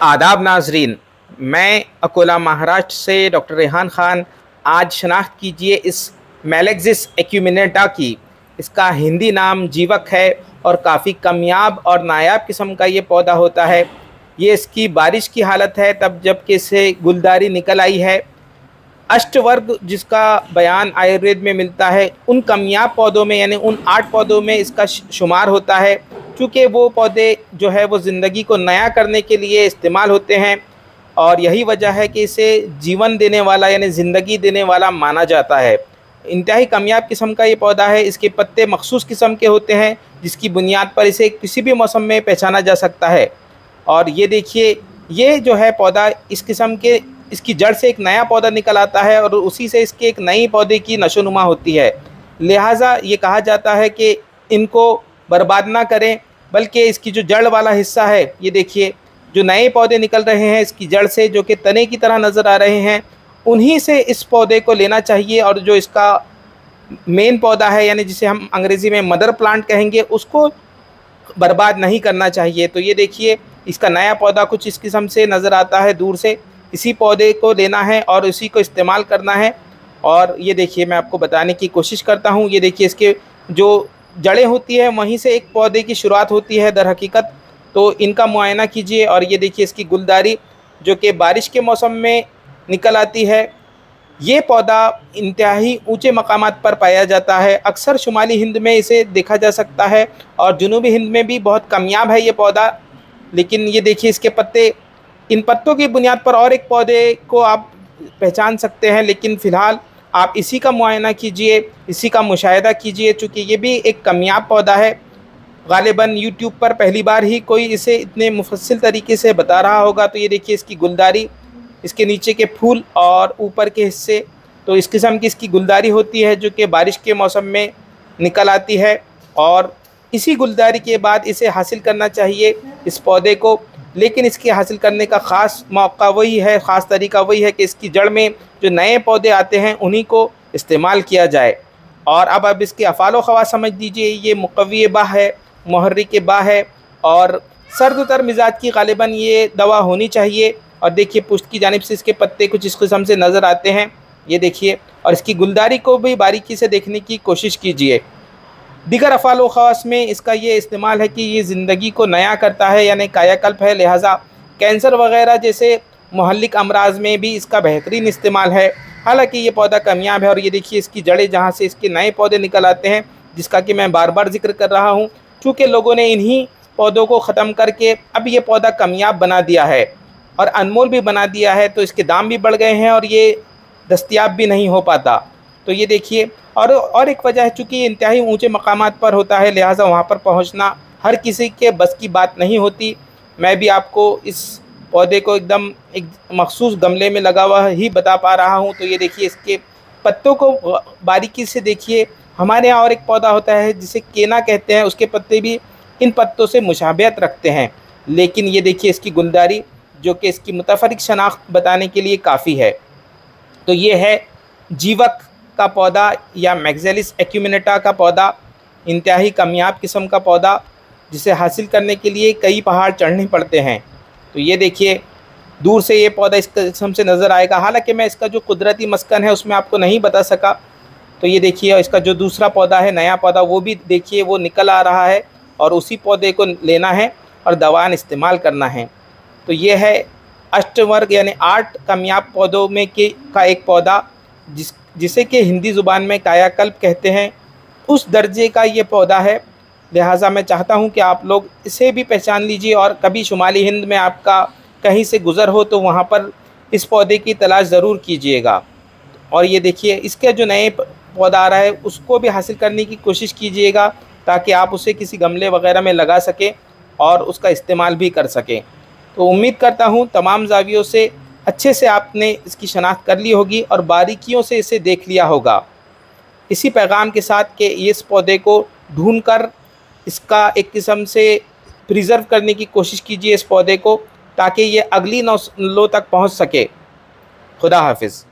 आदाब नाजरीन, मैं अकोला महाराष्ट्र से डॉक्टर रेहान ख़ान। आज शनाख्त कीजिए इस मेलेक्सिस एक्यूमिनेटा की। इसका हिंदी नाम जीवक है और काफ़ी कामयाब और नायाब किस्म का ये पौधा होता है। ये इसकी बारिश की हालत है तब जबकि इसे गुलदारी निकल आई है। अष्टवर्ग जिसका बयान आयुर्वेद में मिलता है, उन कामयाब पौधों में यानी उन 8 पौधों में इसका शुमार होता है, क्योंकि वो पौधे जो है वो ज़िंदगी को नया करने के लिए इस्तेमाल होते हैं और यही वजह है कि इसे जीवन देने वाला यानी ज़िंदगी देने वाला माना जाता है। इंतहाई कामयाब किस्म का ये पौधा है। इसके पत्ते मखसूस किस्म के होते हैं जिसकी बुनियाद पर इसे किसी भी मौसम में पहचाना जा सकता है। और ये देखिए, ये जो है पौधा इस किस्म के, इसकी जड़ से एक नया पौधा निकल आता है और उसी से इसके एक नई पौधे की नशोनुमा होती है। लिहाजा ये कहा जाता है कि इनको बर्बाद ना करें, बल्कि इसकी जो जड़ वाला हिस्सा है, ये देखिए जो नए पौधे निकल रहे हैं इसकी जड़ से, जो कि तने की तरह नज़र आ रहे हैं, उन्हीं से इस पौधे को लेना चाहिए और जो इसका मेन पौधा है यानी जिसे हम अंग्रेज़ी में मदर प्लांट कहेंगे, उसको बर्बाद नहीं करना चाहिए। तो ये देखिए, इसका नया पौधा कुछ इस किस्म से नज़र आता है दूर से। इसी पौधे को लेना है और उसी को इस्तेमाल करना है। और ये देखिए, मैं आपको बताने की कोशिश करता हूँ। ये देखिए, इसके जो जड़ें होती है वहीं से एक पौधे की शुरुआत होती है दर हकीकत। तो इनका मुआयना कीजिए और ये देखिए इसकी गुलदारी जो कि बारिश के मौसम में निकल आती है। ये पौधा इंतहाई ऊंचे मकामात पर पाया जाता है। अक्सर शुमाली हिंद में इसे देखा जा सकता है और जनूबी हिंद में भी बहुत कामयाब है ये पौधा। लेकिन ये देखिए इसके पत्ते, इन पत्तों की बुनियाद पर और एक पौधे को आप पहचान सकते हैं, लेकिन फ़िलहाल आप इसी का मुआयना कीजिए, इसी का मुशाहिदा कीजिए, चूँकि ये भी एक कामयाब पौधा है। ग़ालिबन यूट्यूब पर पहली बार ही कोई इसे इतने मुफस्सिल तरीके से बता रहा होगा। तो ये देखिए इसकी गुलदारी, इसके नीचे के फूल और ऊपर के हिस्से, तो इस किस्म की इसकी गुलदारी होती है जो कि बारिश के मौसम में निकल आती है। और इसी गुलदारी के बाद इसे हासिल करना चाहिए इस पौधे को। लेकिन इसके हासिल करने का ख़ास मौका वही है, ख़ास तरीका वही है कि इसकी जड़ में जो नए पौधे आते हैं उन्हीं को इस्तेमाल किया जाए। और अब इसके अफ़ाल व ख़वास समझ लीजिए। ये मुक़व्वी बा है, मुहर्रिक बा है और सर्द तर मिजाज की ग़ालिबन ये दवा होनी चाहिए। और देखिए पुष्ट की जानिब से इसके पत्ते कुछ इस किस्म से नज़र आते हैं, ये देखिए। और इसकी गुलदारी को भी बारीकी से देखने की कोशिश कीजिए। दीगर अफ़ाल व ख़वास में इसका ये इस्तेमाल है कि ये ज़िंदगी को नया करता है यानी कायाकल्प है। लिहाजा कैंसर वग़ैरह जैसे मुहल्लिक अमराज में भी इसका बेहतरीन इस्तेमाल है। हालांकि ये पौधा कामयाब है। और ये देखिए इसकी जड़ें जहाँ से इसके नए पौधे निकल आते हैं, जिसका कि मैं बार बार ज़िक्र कर रहा हूँ, चूँकि लोगों ने इन्हीं पौधों को ख़त्म करके अब ये पौधा कामयाब बना दिया है और अनमोल भी बना दिया है। तो इसके दाम भी बढ़ गए हैं और ये दस्तयाब भी नहीं हो पाता। तो ये देखिए, और एक वजह है चूँकि ये इंतहाई ऊँचे मकामात पर होता है, लिहाजा वहाँ पर पहुँचना हर किसी के बस की बात नहीं होती। मैं भी आपको इस पौधे को एकदम एक मखसूस गमले में लगा हुआ ही बता पा रहा हूँ। तो ये देखिए इसके पत्तों को बारीकी से देखिए। हमारे यहाँ और एक पौधा होता है जिसे केना कहते हैं, उसके पत्ते भी इन पत्तों से मुशाबहत रखते हैं। लेकिन ये देखिए इसकी गुलदारी जो कि इसकी मुतफरिक शनाख्त बताने के लिए काफ़ी है। तो ये है जीवक का पौधा या मैक्सेलिस एक्यूमिनेटा का पौधा, इंतहाई कामयाब किस्म का पौधा जिसे हासिल करने के लिए कई पहाड़ चढ़ने पड़ते हैं। तो ये देखिए दूर से ये पौधा इस किस्म से नज़र आएगा। हालांकि मैं इसका जो कुदरती मस्कन है उसमें आपको नहीं बता सका। तो ये देखिए इसका जो दूसरा पौधा है, नया पौधा, वो भी देखिए वो निकल आ रहा है और उसी पौधे को लेना है और दवान इस्तेमाल करना है। तो ये है अष्टवर्ग यानी 8 कामयाब पौधों में का एक पौधा जिसे कि हिंदी ज़ुबान में कायाकल्प कहते हैं, उस दर्जे का ये पौधा है। लिहाजा मैं चाहता हूँ कि आप लोग इसे भी पहचान लीजिए और कभी शुमाली हिंद में आपका कहीं से गुज़र हो तो वहाँ पर इस पौधे की तलाश ज़रूर कीजिएगा। और ये देखिए इसके जो नए पौधा आ रहा है उसको भी हासिल करने की कोशिश कीजिएगा ताकि आप उसे किसी गमले वगैरह में लगा सकें और उसका इस्तेमाल भी कर सकें। तो उम्मीद करता हूँ तमाम ज़ावियों से अच्छे से आपने इसकी शनाख्त कर ली होगी और बारीकियों से इसे देख लिया होगा। इसी पैगाम के साथ कि इस पौधे को ढूंढकर इसका एक किस्म से प्रिज़र्व करने की कोशिश कीजिए इस पौधे को, ताकि ये अगली नस्लों तक पहुँच सके। खुदा हाफिज़।